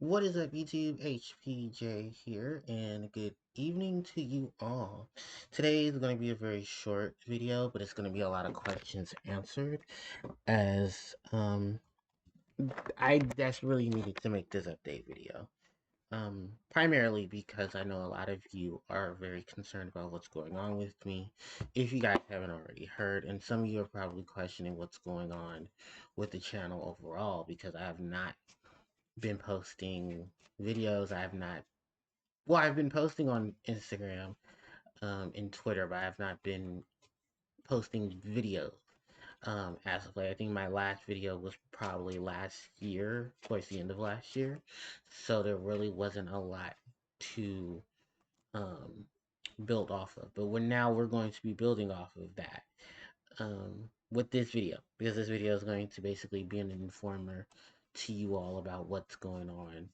What is up, YouTube? HPJ here, and good evening to you all. Today is going to be a very short video, but it's going to be a lot of questions answered, as I desperately needed to make this update video. Primarily because I know a lot of you are very concerned about what's going on with me, if you guys haven't already heard, and some of you are probably questioning what's going on with the channel overall, because I have not been posting videos. I have not. Well, I've been posting on Instagram and Twitter, but I have not been posting videos as of late. I think my last video was probably last year, towards the end of last year. So there really wasn't a lot to um, build off of. But we're going to be building off of that with this video, because this video is going to basically be an informer to you all about what's going on,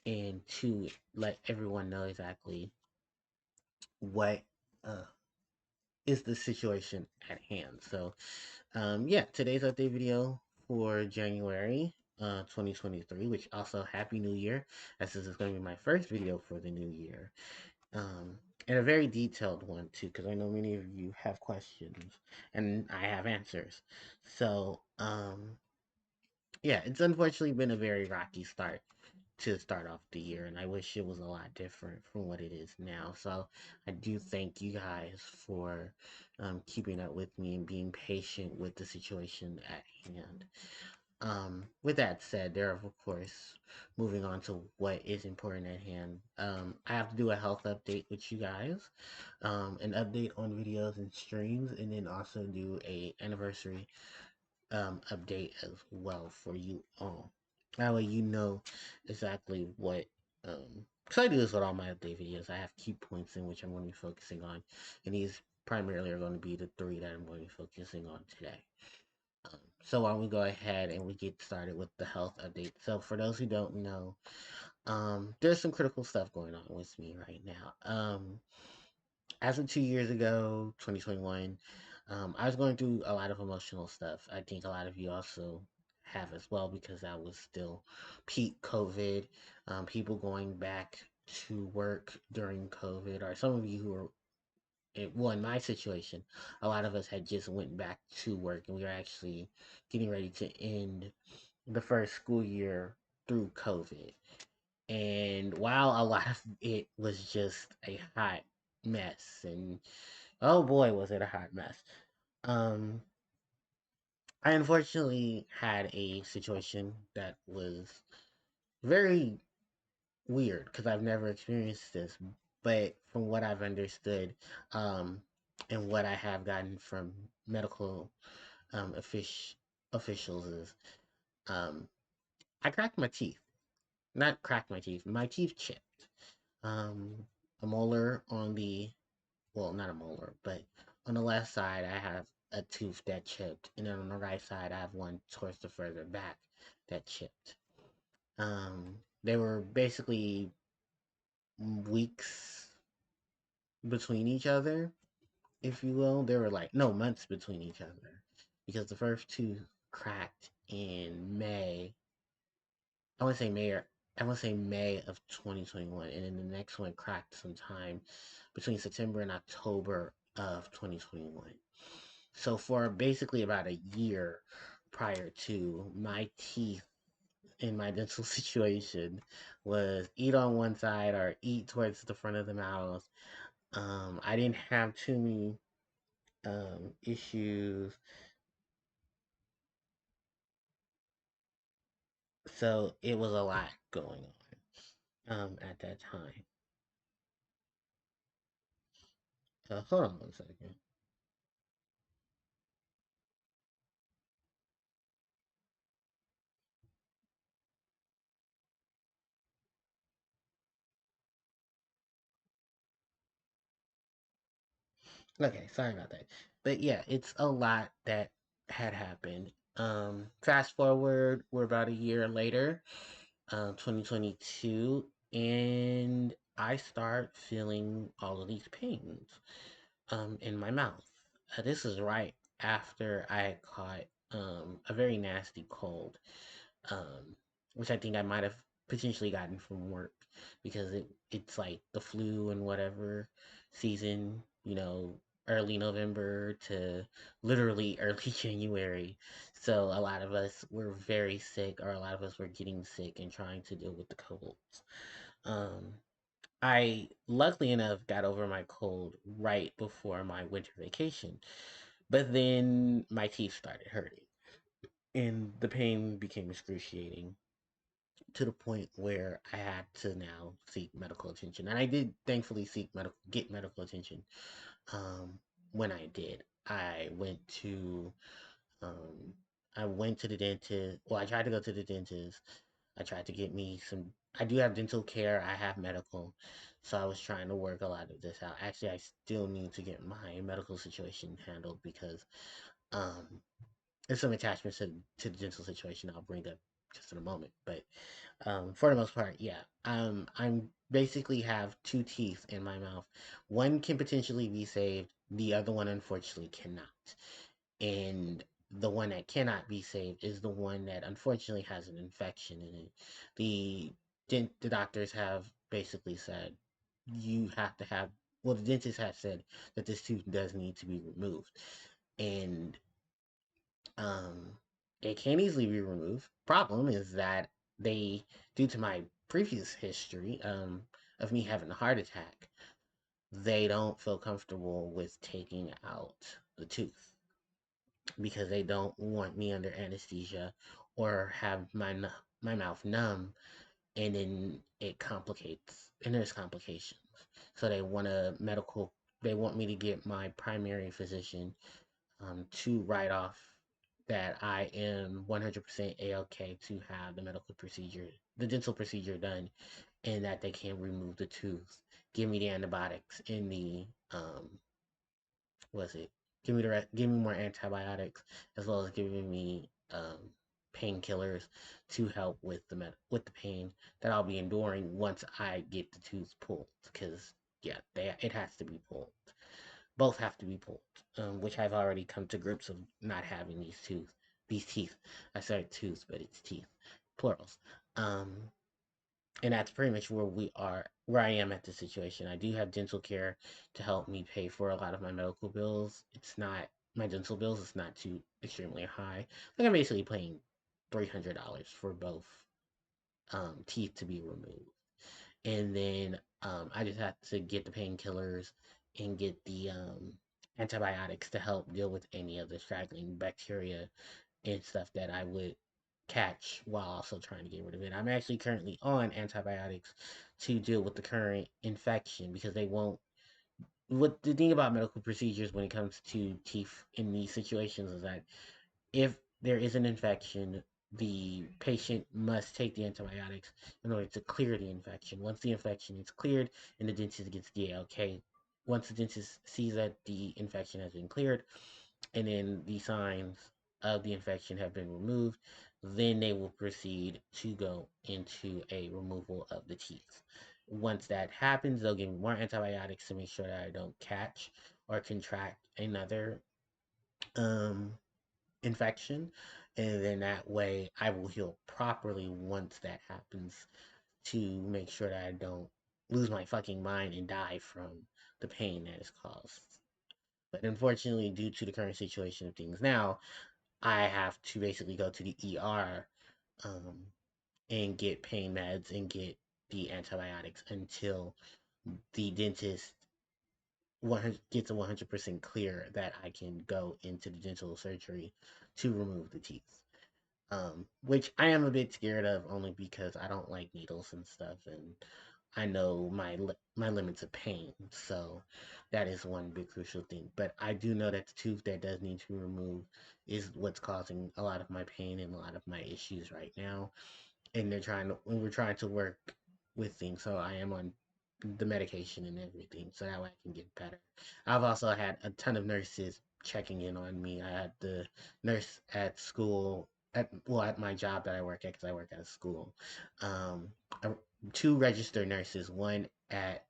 and to let everyone know exactly what uh, is the situation at hand. So, yeah, today's update video for January 2023, which also Happy New Year, as this is going to be my first video for the new year. Um, and a very detailed one, too, because I know many of you have questions and I have answers. So, yeah, it's unfortunately been a very rocky start to start off the year, and I wish it was a lot different from what it is now. So I do thank you guys for keeping up with me and being patient with the situation at hand. With that said, there are, of course, moving on to what is important at hand. I have to do a health update with you guys, an update on videos and streams, and then also do a anniversary update as well for you all. That way you know exactly what, because I do this with all my update videos. I have key points in which I'm going to be focusing on, and these primarily are going to be the three that I'm going to be focusing on today. So why don't we go ahead and we get started with the health update. So for those who don't know, there's some critical stuff going on with me right now. As of 2 years ago, 2021, I was going through a lot of emotional stuff. I think a lot of you also have as well, because that was still peak COVID. People going back to work during COVID, or some of you who were, well, in my situation, a lot of us had just went back to work, and we were actually getting ready to end the first school year through COVID. And while a lot of it was just a hot mess, and oh boy, was it a hot mess. Um, I unfortunately had a situation that was very weird, because I've never experienced this, but from what I've understood, um, and what I have gotten from medical officials is, um, I cracked my teeth. Not cracked my teeth. My teeth chipped. Um, a molar on the, well, not a molar, but on the left side, I have a tooth that chipped, and then on the right side, I have one towards the further back that chipped. They were basically weeks between each other, if you will. They were like, no, months between each other, because the first two cracked in May. I want to say May, or I want to say May of 2021, and then the next one cracked sometime between September and October of 2021. So for basically about a year prior to, my teeth in my dental situation was eat on one side or eat towards the front of the mouth. I didn't have too many issues, so it was a lot going on at that time. Hold on one second. Okay, sorry about that. But yeah, it's a lot that had happened. Fast forward, we're about a year later, 2022, and I start feeling all of these pains in my mouth. This is right after I had caught a very nasty cold, um, which I think I might have potentially gotten from work because it's like the flu and whatever season, early November to literally early January. So a lot of us were very sick, or a lot of us were getting sick and trying to deal with the colds. Um, I luckily enough got over my cold right before my winter vacation, but then my teeth started hurting and the pain became excruciating to the point where I had to now seek medical attention. And I did thankfully get medical attention. Um, when I did, um, I went to the dentist. Well, I tried to go to the dentist. I tried to get me some. I do have dental care. I have medical, so I was trying to work a lot of this out. Actually, I still need to get my medical situation handled because um, there's some attachments to the dental situation I'll bring up just in a moment. But for the most part, yeah. I'm basically have two teeth in my mouth. One can potentially be saved. The other one, unfortunately, cannot. And the one that cannot be saved is the one that unfortunately has an infection in it. The doctors have basically said you have to have. Well, the dentist has said that this tooth does need to be removed, and um, it can easily be removed. Problem is that they, due to my previous history of me having a heart attack, they don't feel comfortable with taking out the tooth because they don't want me under anesthesia or have my mouth numb, and then it complicates and there's complications. So they want me to get my primary physician to write off that I am 100% A-OK to have the dental procedure done, and that they can remove the tooth, give me the antibiotics in the, what's it, give me more antibiotics, as well as giving me painkillers to help with with the pain that I'll be enduring once I get the tooth pulled. Because yeah, it has to be pulled. Both have to be pulled, which I've already come to grips of not having these teeth. I said tooth, but it's teeth, plurals. Um, and that's pretty much where I am at the situation. I do have dental care to help me pay for a lot of my medical bills. It's not my dental bills. It's not too extremely high. Like I'm basically paying $300 for both teeth to be removed, and then I just have to get the painkillers and get the antibiotics to help deal with any of the straggling bacteria and stuff that I would catch while also trying to get rid of it. I'm actually currently on antibiotics to deal with the current infection because they won't. What the thing about medical procedures when it comes to teeth in these situations is that if there is an infection, the patient must take the antibiotics in order to clear the infection. Once the infection is cleared and the dentist gets the okay, once the dentist sees that the infection has been cleared and then the signs of the infection have been removed, then they will proceed to go into a removal of the teeth. Once that happens, they'll give me more antibiotics to make sure that I don't catch or contract another um, infection, and then that way I will heal properly once that happens to make sure that I don't lose my fucking mind and die from the pain that is caused. But unfortunately, due to the current situation of things now, I have to basically go to the ER um, and get pain meds and get the antibiotics until the dentist gets a 100% clear that I can go into the dental surgery to remove the teeth. Which I am a bit scared of only because I don't like needles and stuff, and I know my limits of pain, so that is one big crucial thing. But I do know that the tooth that does need to be removed is what's causing a lot of my pain and a lot of my issues right now, and we're trying to work with things. So I am on the medication and everything, so that way I can get better. I've also had a ton of nurses checking in on me. I had the nurse at school, at my job that I work at, because I work at a school. Um, uh, Two registered nurses, one at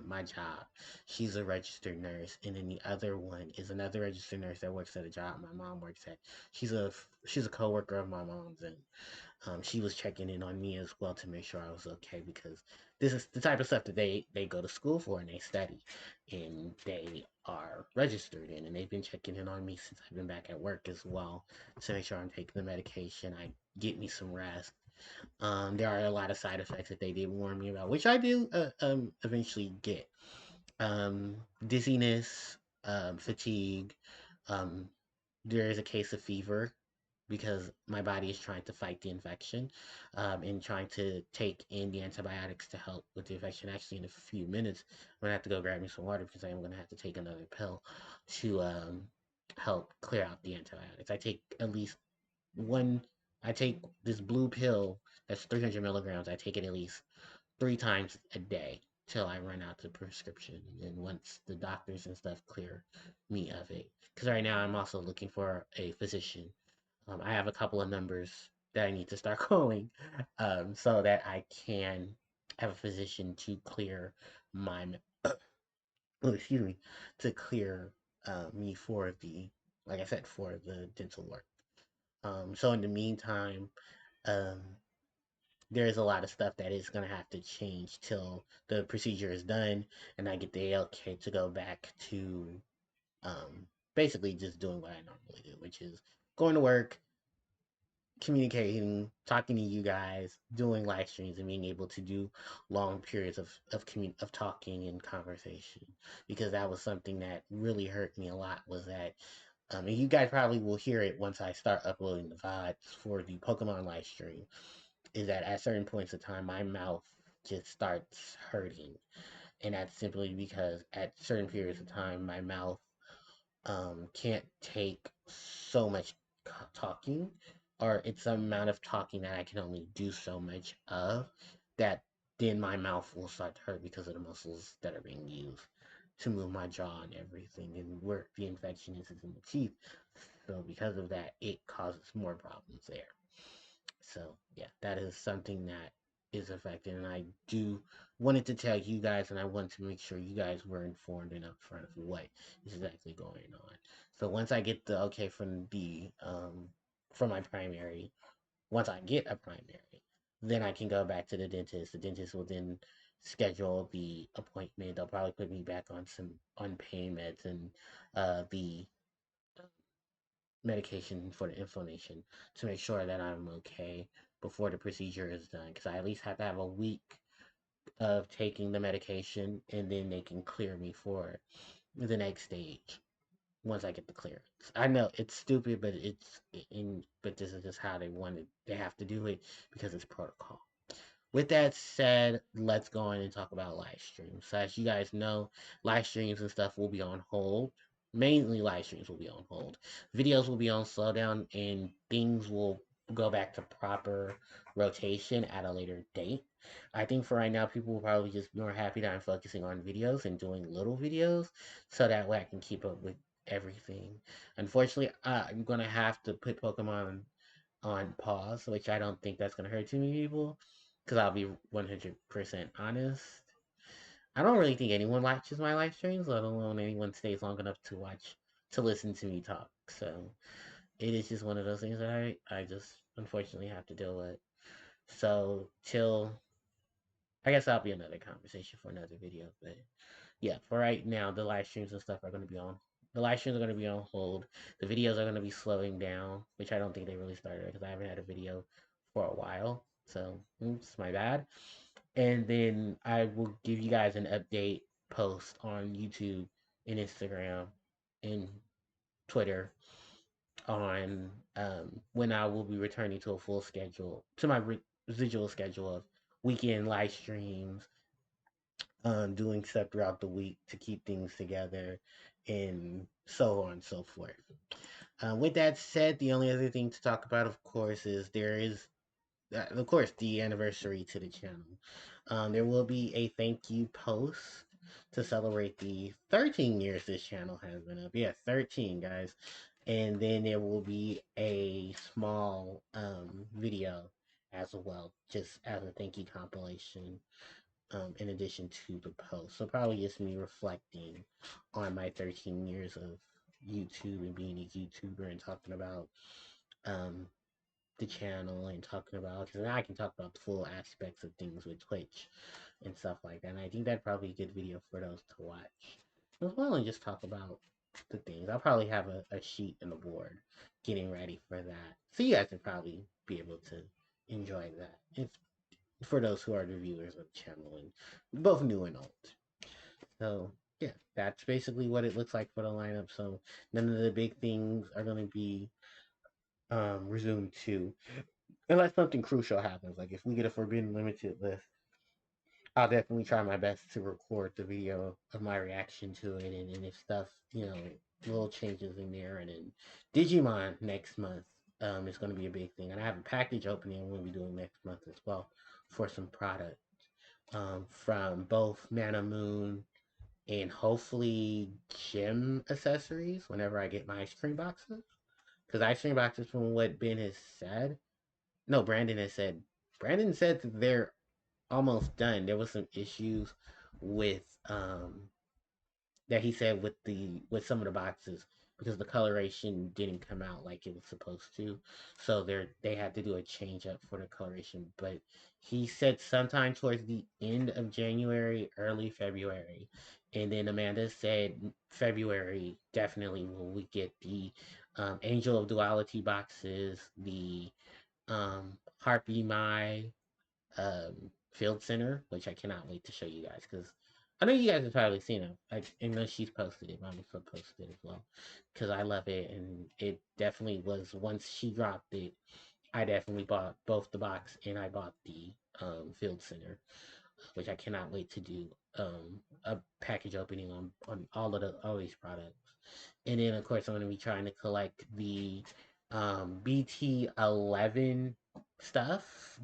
my job. She's a registered nurse, and then the other one is another registered nurse that works at a job my mom works at. She's a coworker of my mom's, and She was checking in on me as well to make sure I was okay because this is the type of stuff that they go to school for and they study and they are registered in, and they've been checking in on me since I've been back at work as well to make sure I'm taking the medication. I get me some rest. There are a lot of side effects that they did warn me about, which I do eventually get. Dizziness, fatigue. Um, there is a case of fever because my body is trying to fight the infection and trying to take in the antibiotics to help with the infection. Actually, in a few minutes, I'm gonna have to go grab me some water because I am gonna have to take another pill to help clear out the antibiotics. I take at least one. I take this blue pill that's 300 milligrams. I take it at least 3 times a day till I run out the prescription. And once the doctors and stuff clear me of it, because right now I'm also looking for a physician. I have a couple of numbers that I need to start calling so that I can have a physician to clear my, oh, excuse me, to clear me for the, like I said, for the dental work. So in the meantime, um, there's a lot of stuff that is going to have to change till the procedure is done and I get the ALK to go back to basically just doing what I normally do, which is going to work, communicating, talking to you guys, doing live streams, and being able to do long periods of talking and conversation. Because that was something that really hurt me a lot. Was that, and you guys probably will hear it once I start uploading the VODs for the Pokemon live stream. Is that at certain points of time, my mouth just starts hurting, and that's simply because at certain periods of time, my mouth can't take so much talking, or it's the amount of talking that I can only do so much of, that then my mouth will start to hurt because of the muscles that are being used to move my jaw and everything, and where the infection is in the teeth. So because of that, it causes more problems there. So yeah, that is something that is affecting, and I do wanted to tell you guys, and I want to make sure you guys were informed and upfront of what is exactly going on. So once I get the okay from the from my primary, once I get a primary, then I can go back to the dentist. The dentist will then schedule the appointment. They'll probably put me back on some on pain meds and the medication for the inflammation to make sure that I'm okay before the procedure is done. Because I at least have to have a week of taking the medication, and then they can clear me for the next stage once I get the clearance. I know it's stupid, but but this is just how they want it. They have to do it because it's protocol. With that said, let's go on and talk about live streams. So as you guys know, live streams and stuff will be on hold. Mainly live streams will be on hold. Videos will be on slowdown, and things will go back to proper rotation at a later date. I think for right now, people will probably just be more happy that I'm focusing on videos and doing little videos, so that way I can keep up with everything. Unfortunately, I'm gonna have to put Pokemon on pause, which I don't think that's gonna hurt too many people. Because I'll be 100% honest. I don't really think anyone watches my live streams, let alone anyone stays long enough to watch, to listen to me talk. So it is just one of those things that I just unfortunately have to deal with. So till, I guess that'll be another conversation for another video. But yeah, for right now, the live streams and stuff are going to be on. The live streams are going to be on hold. The videos are going to be slowing down, which I don't think they really started because I haven't had a video for a while. So, oops, my bad. And then I will give you guys an update post on YouTube and Instagram and Twitter on when I will be returning to a full schedule, to my residual schedule of weekend live streams, doing stuff throughout the week to keep things together, and so on and so forth. With that said, the only other thing to talk about, of course, is of course, the anniversary to the channel. There will be a thank you post to celebrate the 13 years this channel has been up. Yeah, 13, guys. And then there will be a small video as well, just as a thank you compilation, in addition to the post. So probably just me reflecting on my 13 years of YouTube and being a YouTuber and talking about um, the channel and talking about, because I can talk about the full aspects of things with Twitch and stuff like that. And I think that'd probably be a good video for those to watch as well, and just talk about the things. I'll probably have a sheet and a board getting ready for that, so you guys can probably be able to enjoy that. It's for those who are the viewers of the channel and both new and old. So yeah, that's basically what it looks like for the lineup. So none of the big things are going to be resumed too, unless something crucial happens. Like if we get a Forbidden Limited list, I'll definitely try my best to record the video of my reaction to it, and if stuff, little changes in there, and then Digimon next month is going to be a big thing, and I have a package opening I'm going to be doing next month as well for some product from both Mana Moon and hopefully gym accessories whenever I get my ice cream boxes. Because ice cream boxes, from what Ben has said, no, Brandon has said, Brandon said that they're almost done. There was some issues with that he said with some of the boxes because the coloration didn't come out like it was supposed to. So they had to do a change up for the coloration. But he said sometime towards the end of January, early February. And then Amanda said February definitely when we get the Angel of Duality boxes, the Harpie My Field Center, which I cannot wait to show you guys because I know you guys have probably seen it. I know she's posted it. Mommy Flip posted it as well because I love it, and it definitely was once she dropped it. I definitely bought both the box and I bought the Field Center, which I cannot wait to do a package opening on all these products. And then of course I'm going to be trying to collect the BT11 stuff,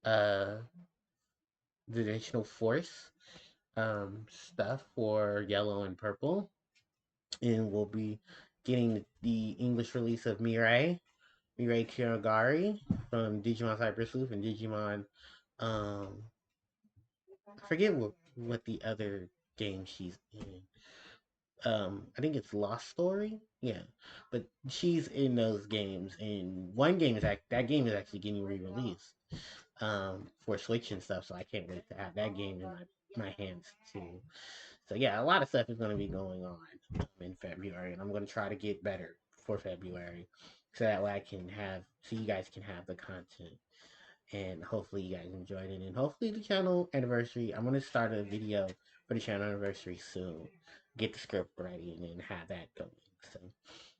uh dimensional force stuff for yellow and purple, and we'll be getting the English release of Mirai Kirigari from Digimon Cyber Sleuth and Digimon. I forget what the other game she's in. I think it's Lost Story. Yeah, but she's in those games, and one game that game is actually getting re-released for Switch and stuff. So I can't wait to have that game in my hands too. So yeah, a lot of stuff is going to be going on in February, and I'm going to try to get better for February, so that way so you guys can have the content, and hopefully you guys enjoyed it, and hopefully the channel anniversary. I'm going to start a video for the channel anniversary soon. Get the script ready and then have that going. So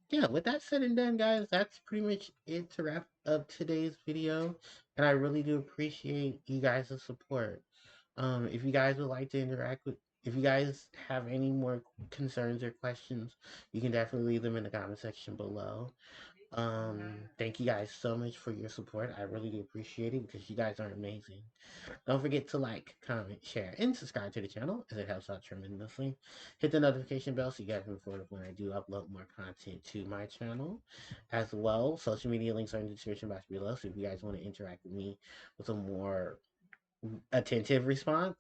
yeah, with that said and done, guys, that's pretty much it to wrap up today's video, and I really do appreciate you guys' support. If you guys would like to interact with, if you guys have any more concerns or questions, you can definitely leave them in the comment section below. Thank you guys so much for your support. I really do appreciate it because you guys are amazing. Don't forget to like, comment, share, and subscribe to the channel as it helps out tremendously. Hit the notification bell so you guys are informed when I do upload more content to my channel. As well, social media links are in the description box below, so if you guys want to interact with me with a more attentive response,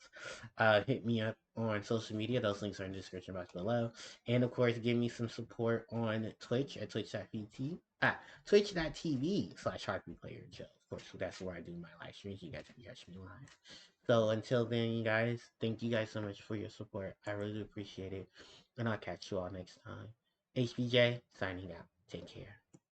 hit me up on social media. Those links are in the description box below. And of course, give me some support on Twitch at twitch.tv/Harpie Player Joe. Of course, that's where I do my live streams. You guys can catch me live. So until then, you guys, thank you guys so much for your support. I really appreciate it. And I'll catch you all next time. HBJ signing out. Take care.